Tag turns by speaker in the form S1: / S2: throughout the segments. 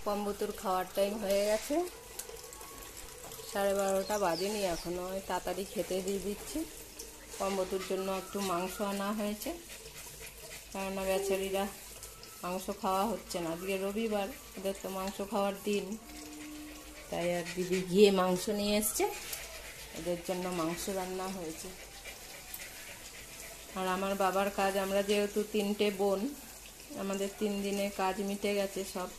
S1: কম্বুতুর খাওয়ার টাইম হয়ে গেছে, 12:30 বাজেনি এখনো। তাড়াতাড়ি খেতে দিয়ে দিচ্ছি। কম্বুতুর জন্য একটু মাংস আনা হয়েছে, কেননা বেচারিরা মাংস খাওয়া হচ্ছে না। আজকে রবিবার, ওদের তো মাংস খাওয়ার দিন, তাই আর দিদি গিয়ে মাংস নিয়ে এসছে, ওদের জন্য মাংস রান্না হয়েছে। আর আমার বাবার কাজ, আমরা যেহেতু 3টে বোন, আমাদের 3 দিনে কাজ মিটে গেছে সব।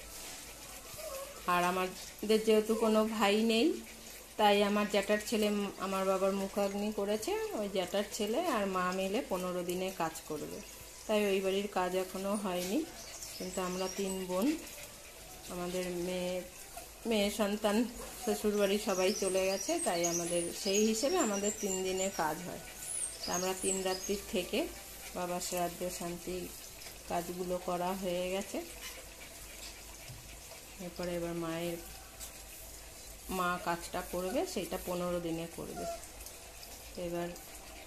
S1: আর আমাদের যেহেতু কোনো ভাই নেই, তাই আমার জ্যাঠার ছেলে আমার বাবার মুখাগ্নি করেছে। ওই জ্যাঠার ছেলে আর মা মিলে 15 দিনে কাজ করবে, তাই ওই বাড়ির কাজ এখনও হয়নি। কিন্তু আমরা 3 বোন, আমাদের মেয়ে সন্তান শ্বশুরবাড়ি সবাই চলে গেছে, তাই আমাদের সেই হিসেবে আমাদের 3 দিনে কাজ হয়। আমরা 3 রাত্রির থেকে বাবার শ্রাদ্ধ শান্তি কাজগুলো করা হয়ে গেছে। এরপরে এবার মা কাজটা করবে, সেইটা 15 দিনে করবে। এবার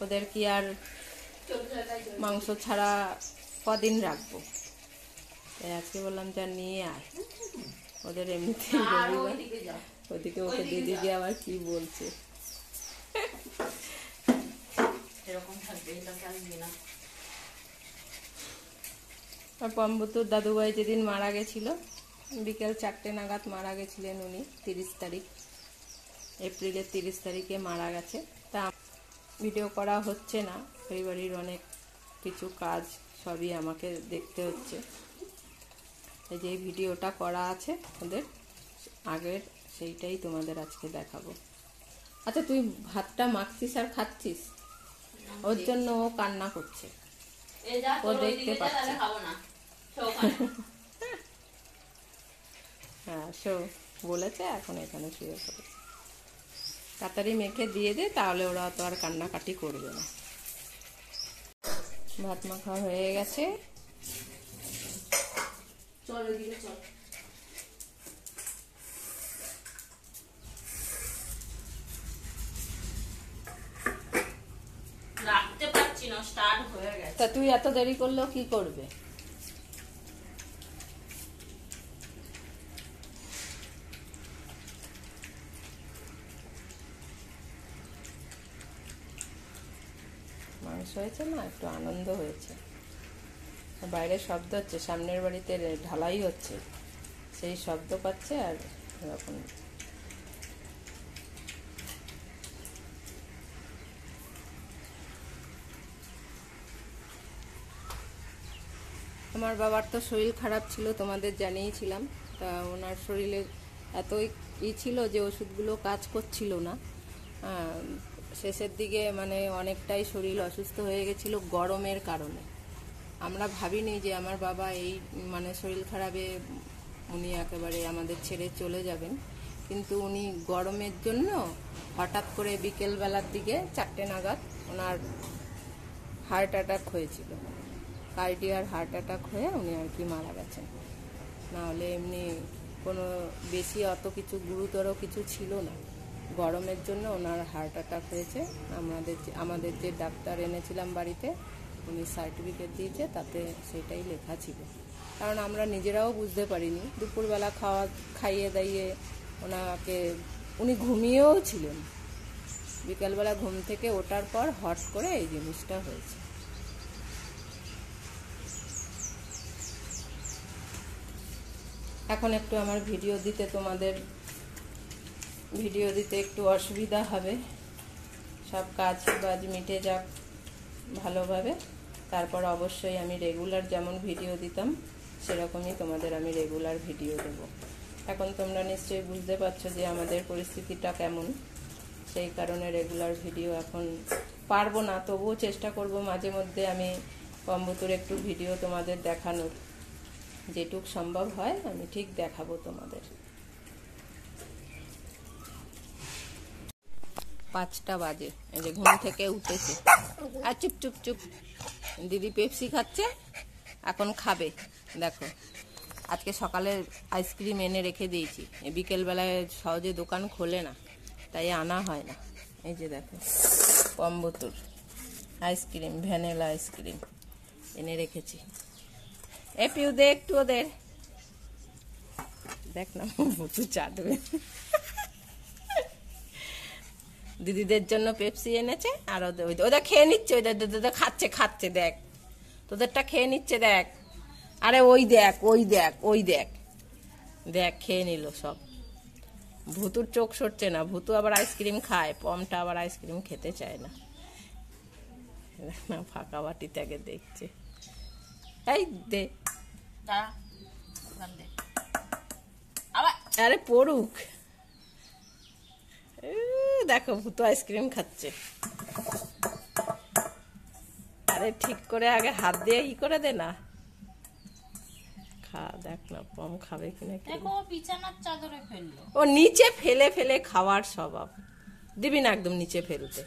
S1: ওদের কি আর মাংস ছাড়া কদিন রাখবো, তাই আজকে বললাম যা নিয়ে আয়। ওদের এমনিতে ওদিকে ওকে দিদিকে আবার কি বলছে, আর কম্বুতুর দাদুভাই যেদিন মারা গেছিল, বিকেল 4টে নাগাদ মারা গেছিলেন উনি। 30 তারিখ, এপ্রিলের 30 তারিখে মারা গেছে। তা ভিডিও করা হচ্ছে না, পরিবারের অনেক কিছু কাজ সবই আমাকে দেখতে হচ্ছে। এই যে ভিডিওটা করা আছে ওদের আগের, সেইটাই তোমাদের আজকে দেখাবো। আচ্ছা, তুই ভাতটা মাখছিস আর খাচ্ছিস, ওর জন্য ও কান্না করছে, ও দেখতে পাচ্ছে। হ্যাঁ, শো বলেছে, এখন এখানে শুয়ে পড়েছে। তাড়াতাড়ি মেখে দিয়ে দে, তাহলে ওরা তো আর কান্নাকাটি করবে না। ভাত মাখা হয়ে গেছে, চল ওদিকে চল। রাখতে পারছি না, স্টার্ট হয়ে গেছে। তা তুই এত দেরি করলেও কি করবে? মাংস হয়েছে না, একটু আনন্দ হয়েছে। বাইরে শব্দ হচ্ছে, সামনের বাড়িতে ঢালাই হচ্ছে, সেই শব্দ পাচ্ছে। আর এরকম আমার বাবার তো শরীর খারাপ ছিল, তোমাদের জানিয়েছিলাম। তা ওনার শরীরে এতই ছিল যে ওষুধগুলো কাজ করছিল না। শেষের দিকে মানে অনেকটাই শরীর অসুস্থ হয়ে গেছিল গরমের কারণে। আমরা ভাবিনি যে আমার বাবা এই মানে শরীর খারাপে উনি একেবারে আমাদের ছেড়ে চলে যাবেন, কিন্তু উনি গরমের জন্য হঠাৎ করে বিকেলবেলার দিকে 4টে নাগাদ ওনার হার্ট অ্যাটাক হয়েছিল। কার্ডিয়ার হার্ট অ্যাটাক হয়ে উনি আর কি মারা গেছেন। নাহলে এমনি কোনো বেশি অত কিছু গুরুতর কিছু ছিল না, গরমের জন্য ওনার হার্ট অ্যাটাক হয়েছে। আমাদের যে ডাক্তার এনেছিলাম বাড়িতে, উনি সার্টিফিকেট দিয়েছে, তাতে সেটাই লেখা ছিল। কারণ আমরা নিজেরাও বুঝতে পারিনি। দুপুরবেলা খাইয়ে দাইয়ে উনি ঘুমিয়েও ছিলেন। বিকালবেলা ঘুম থেকে ওঠার পর হট করে এই জিনিসটা হয়েছে। এখন একটু আমার তোমাদের ভিডিও দিতে একটু অসুবিধা হবে। সব কাজ বাজ মিটে যাক ভালোভাবে, তারপর অবশ্যই আমি রেগুলার যেমন ভিডিও দিতাম সেরকমই তোমাদের আমি রেগুলার ভিডিও দেব। এখন তোমরা নিশ্চয়ই বুঝতে পারছো যে আমাদের পরিস্থিতিটা কেমন, সেই কারণে রেগুলার ভিডিও এখন পারবো না। তবুও চেষ্টা করব মাঝে মধ্যে আমি কম্বুতুর একটু ভিডিও তোমাদের দেখানোর, যেটুক সম্ভব হয় আমি ঠিক দেখাবো তোমাদের। 5টা বাজে, এই যে ঘুম থেকে উঠেছে। আর চুপ চুপ চুপ, দিদি পেপসি খাচ্ছে, এখন খাবে। দেখো, আজকে সকালে আইসক্রিম এনে রেখে দিয়েছি, বিকেলবেলায় সহজে দোকান খোলে না, তাই আনা হয় না। এই যে দেখো, কম্বুতুর আইসক্রিম, ভ্যানিলা আইসক্রিম এনে রেখেছি। পিউ দে একটু ওদের, দেখ না ভুতু চাটবে। দিদিদের জন্য পেপসি এনেছে আর ওদের খেয়ে নিচ্ছে, ওদের খাচ্ছে খাচ্ছে দেখ, তোদেরটা খেয়ে নিচ্ছে দেখ। আরে ওই দেখ ওই দেখ ওই দেখ দেখ খেয়ে নিল সব। ভুতুর চোখ সরছে না, ভুতু আবার আইসক্রিম খায়, পমটা আবার আইসক্রিম খেতে চায় না। না ফাঁকা বাটিতে আগে দেখছে। এই দে, আরে পড়ুক। দেখো ভুতু আইসক্রিম খাচ্ছে। আরে ঠিক করে আগে হাত দিয়ে ই করে দে না, খা। দেখ না পম খাবে কিনা।
S2: বিছানার চাদরে ফেললো,
S1: ও নিচে ফেলে ফেলে খাওয়ার স্বভাব। দিবি না একদম নিচে ফেলতে।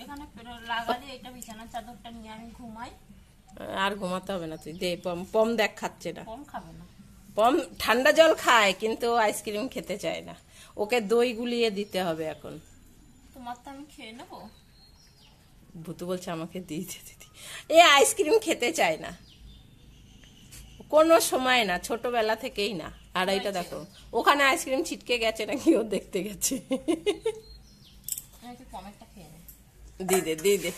S2: এখানে লাগালে এটা বিছানার চাদরটা নিয়ে আমি ঘুমাই।
S1: আর ঘুমাতে হবে না, তুই দে। পম পম দেখ খাচ্ছে না,
S2: পম খাবে না।
S1: পম ঠান্ডা জল খায় কিন্তু আইসক্রিম খেতে চায় না। ওকে দই গুলিয়ে দিতে হবে এখন।
S2: তোমার তো আমি খেয়ে নেবো।
S1: ভুতু বলছে আমাকে দিতে দিদি। এ আইসক্রিম খেতে চায় না কোনো সময় না, ছোটবেলা থেকেই না। আর এইটা দেখো ওখানে আইসক্রিম ছিটকে গেছে নাকি, ও দেখতে গেছে। দি দে দি দে,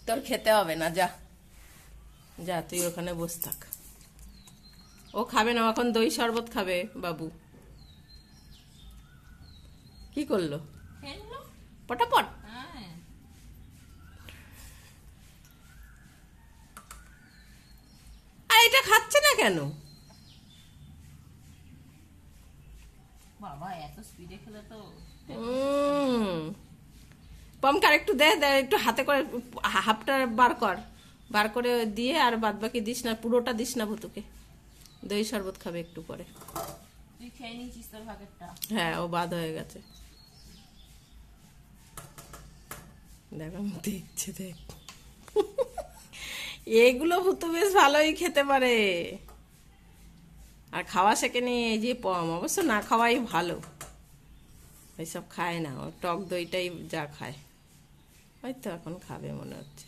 S1: তোর খেতে হবে না, যা যা তুই ওখানে বসে থাক। ও খাবে না এখন, দই শরবত খাবে বাবু। কি করলো পটাপট? আর এটা খাচ্ছে না কেন?
S2: বাবা এত স্পিডে খেলে তো।
S1: পমকার একটু দে, একটু হাতে করে হাফটা বার করে দিয়ে, আর বাদ বাকি দিস না, পুরোটা দিস না ভুতুকে। দই শরবত খাবে একটু পরে।
S2: তুই খেয়ে নিয়েছিস তোর ভাগেরটা?
S1: হ্যাঁ ও বাদ হয়ে গেছে। দেখ দেখছে দেখ। এগুলো ভুতু বেশ ভালোই খেতে পারে, আর খাওয়া শেখেনি। এই যে পম অবশ্য না খাওয়াই ভালো, এইসব খায় না, ও টক দইটাই যা খায়। হয়তো এখন খাবে মনে হচ্ছে।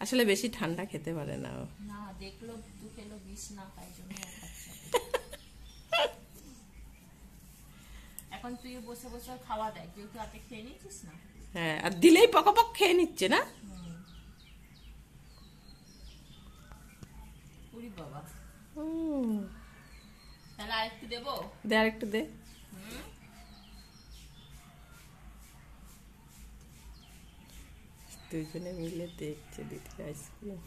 S1: আসলে বেশি ঠান্ডা খেতে পারে না ও।
S2: না দেখলো তুই খেলো বিষ না, তাই জন্য খাচ্ছে। এখন তুই বসে বসে খাওয়া দেয়, কেউ তুই হাতে খেয়ে নিচ্ছিস না।
S1: হ্যাঁ আর দিলেই পকাপক খেয়ে নিচ্ছে না।
S2: পুরি বাবা, তাহলে আরেকটু দেবো?
S1: দে আরেকটু দে। দুজনে মিলে দেখছে দিদির আইসক্রিম।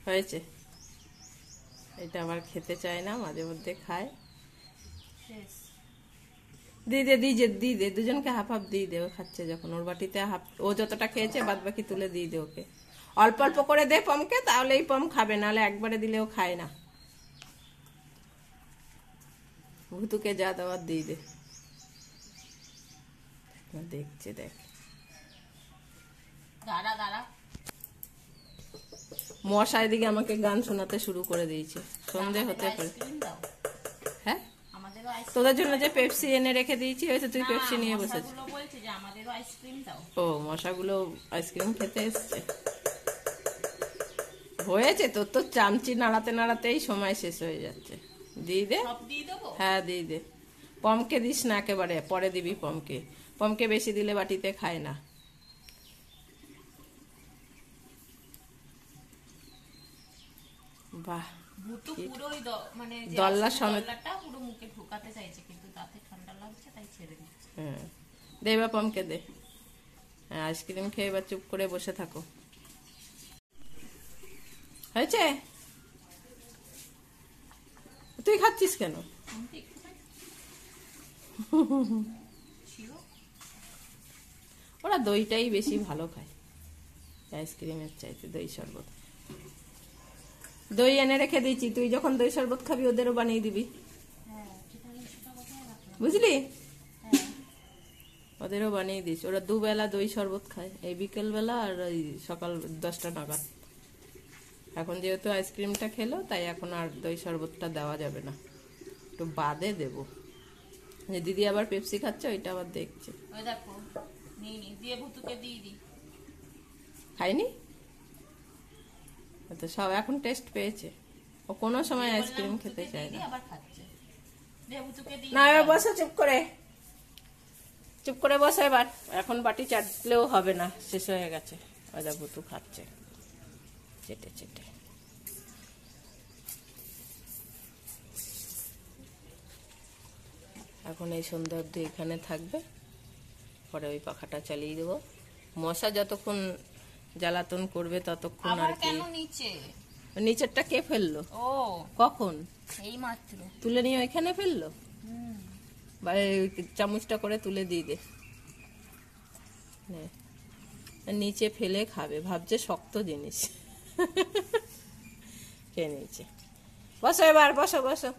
S1: হয়েছে, এটা আবার খেতে চায় না, মাঝে মধ্যে খায়। দিয়ে দে দুজনকে হাফ হাফ দিয়ে দে। ও খাচ্ছে যখন, ওর বাটিতে হাফ, ও যতটা খেয়েছে বাদ বাকি তুলে দিয়ে দে ওকে। অল্প অল্প করে দে পমকে, তাহলে এই পম খাবে, নাহলে একবারে দিলেও খায় না। ভুতুকে যা দেওয়ার দিয়ে দে। দেখছে দেখ। মশা এদিকে আমাকে গান শোনাতে শুরু করে দিয়েছে, সন্ধে হতে পারে। হ্যাঁ তোদের জন্য যে পেপসি এনে রেখে দিয়েছি, হয়তো তুই পেপসি নিয়ে বসেছিস। ও মশাগুলো আইসক্রিম খেতে এসছে। হয়েছে তোর তো চামচি নাড়াতে নাড়াতেই সময় শেষ হয়ে যাচ্ছে। দিয়ে দে। হ্যাঁ দিয়ে দে। পমকে দিস না একেবারে, পরে দিবি পমকে। পমকে বেশি দিলে বাটিতে খায় না। বাহ দল্লা সমেত
S2: পুরো মুখে ঢোকাতে চাইছে, কিন্তু তাতে ঠান্ডা লাগছে তাই ছেড়ে দিচ্ছে।
S1: হ্যাঁ দে এবার পমকে দে। হ্যাঁ আইসক্রিম খেয়ে এবার চুপ করে বসে থাকো। হয়েছে? তুই খাচ্ছিস কেন? ওরা দইটাই বেশি ভালো খায় আইসক্রিমের চাইতে। দই শরবত, দই এনে রেখে দিয়েছি, তুই যখন দই শরবত খাবি ওদেরও বানিয়ে দিবি, বুঝলি? ওদেরও বানিয়ে দিস। ওরা দুবেলা দই শরবত খায়, এই বিকেল বেলা আর ওই সকাল 10টা নাগাদ। এখন যেহেতু আইসক্রিমটা খেলো তাই এখন আর দই শরবতটা দেওয়া যাবে না, একটু বাদে দেব। যে দিদি আবার পেপসি খাচ্ছে ওইটা আবার দেখছে।
S2: নিয়ে নি, দিয়ে ভুতুকে দিয়ে দি।
S1: খাইনি ও তো সব এখন টেস্ট পেয়েছে, ও কোনো সময়
S2: দিয়ে
S1: আইসক্রিম
S2: বললাম
S1: খেতে
S2: ভুতুকে
S1: চায়
S2: দিয়ে
S1: না।
S2: দি, আবার খাচ্ছে। দিয়ে ভুতুকে দিয়ে
S1: না এবার বসো, চুপ করে চুপ করে বসো এবার, এখন বাটি চাটলেও হবে না, শেষ হয়ে গেছে। ওই ভুতু খাচ্ছে চেটে চেটে। এখন এই সন্ধ্যা অবধি এখানে থাকবে, পরে ওই পাখাটা চালিয়ে দেবো। মশা যতক্ষণ জ্বালাতন করবে ততক্ষণ
S2: আবার
S1: আর কি।
S2: কেন নিচে?
S1: নিচেরটা কে ফেললো?
S2: ও
S1: কখন
S2: এই মাত্র।
S1: তুলে নিয়ে ওইখানে ফেললো?
S2: হুম।
S1: বা এই চামচটা করে তুলে দিয়ে দে। নে। নিচে ফেলে খাবে, ভাবছে শক্ত জিনিস। খেয়ে নিয়েছে। বসো এবার, বসো বসো।